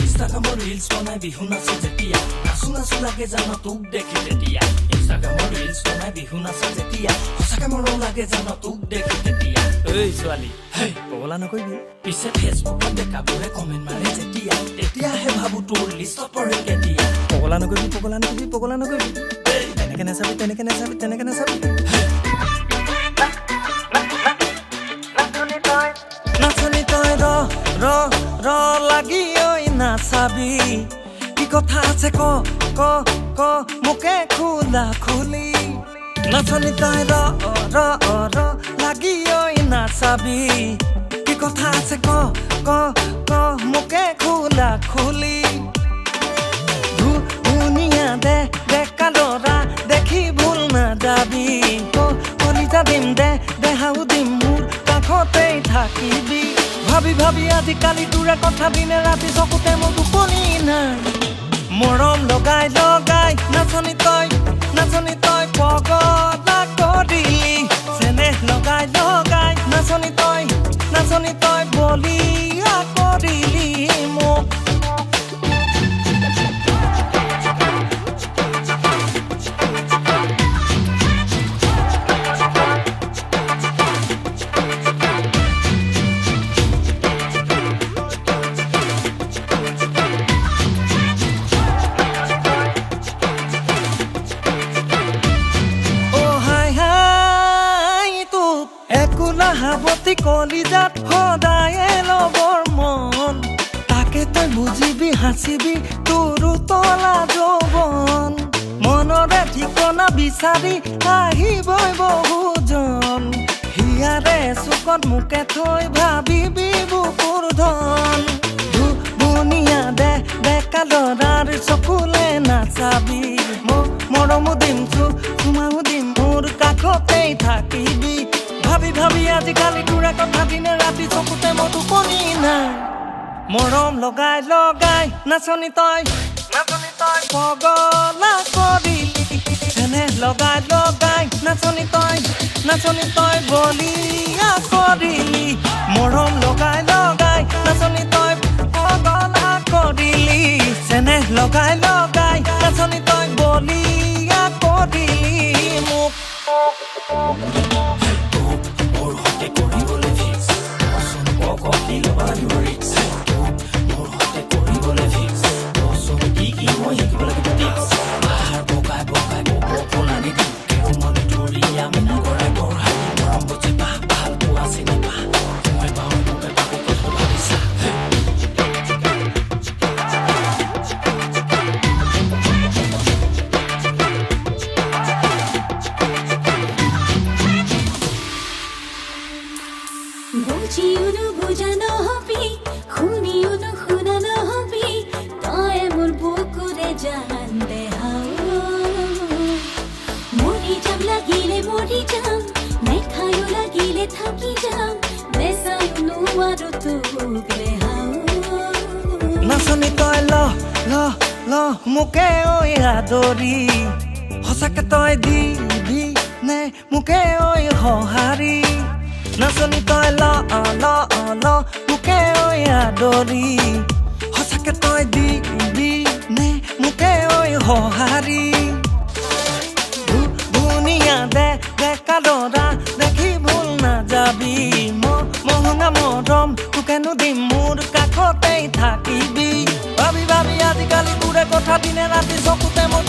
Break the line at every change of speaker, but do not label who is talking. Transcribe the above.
Instagramৰ reels বনাই বিহু নাচে যেতিয়া নাচো নাচো লাগে জানো তোক দেখি তেতিয়া Instagramৰ ৰিলছ বনাই বিহু নাচে যেতিয়া সঁচাকে মৰম লাগে জানো তোক দেখি তেতিয়া এই ছোৱালী হেই পগলা নকৰিবি পিছে ফেচবুকত দেখাবোৰে কমেন্ট মাৰে যেতিয়া তেতিয়াহে ভাবো তোৰ লিষ্টত পৰে কেতিয়া পগলা নকৰিবি তেনেকে নাচাবি নাচনি তই ৰ লাগি নাচাবি কি কথা আছে ক মোকে খোলা খুলি নাচনি তই ৰ লাগি নাচাবি কি কথা আছে ক মোকে খোলা খুলি ধুনীয়া ডেকা ল'ৰা দেখি ভুল নাযাবি কলিতা দিম দেহাও দিম মোৰ কাষতেই থাকিবি ভাবি আজিকালি তোৰে কথা দিনে ৰাতি চকুতে মোৰ টোপনি নাই মৰম লগাই নাচনি তই পগলা কৰিলি চেনেহ লগাই নাচনি তই বলিয়া কৰিলি মোক হাবতি কলিজাত সদায়ে লবৰ মন তাকে তই বুজিবি হাসিবি তোৰ তলা যৌৱন মনৰে ঠিকনা বিচাৰি আহিবই বহুজন হিয়াৰে চুকত মোকে থৈ ভাবিবি বুকুৰ ধন ধুনীয়া ডেকা ল'ৰাৰ চকুলে নাচাবি মৰমো দিম চুমাও দিম মোৰ কাষতেই থাকিবি ভাবি আজিকালি তোৰে কথা দিনে ৰাতি চকুতে মোৰ টোপনি নাই মৰম লগাই নাচনি তই পগলা কৰিলি চেনেহ লগাই নাচনি তই বলিয়া কৰিলি মৰম লগাই নাচনি তই পগলা কৰিলি চেনেহ লগাই নাচনি তই বলিয়া কৰিলি মোক নাচনি তই ল মোকে ঐ আদৰি সঁচাকে তই দিবি নে মোকে ঐ সঁহাৰি নাচনি তই ল মোকে ঐ আদৰি সঁচাকে তই দিবি নে মোকে ঐ সঁহাৰি ধুনীয়া ডেকা ল'ৰা দেখি ভুল নাযাবি মহঙা মৰম তোকেনো দিম মোৰ কাষতেই থাকিবি ভাবি আজিকালি তোৰে কথা দিনে ৰাতি চকুতে মোৰ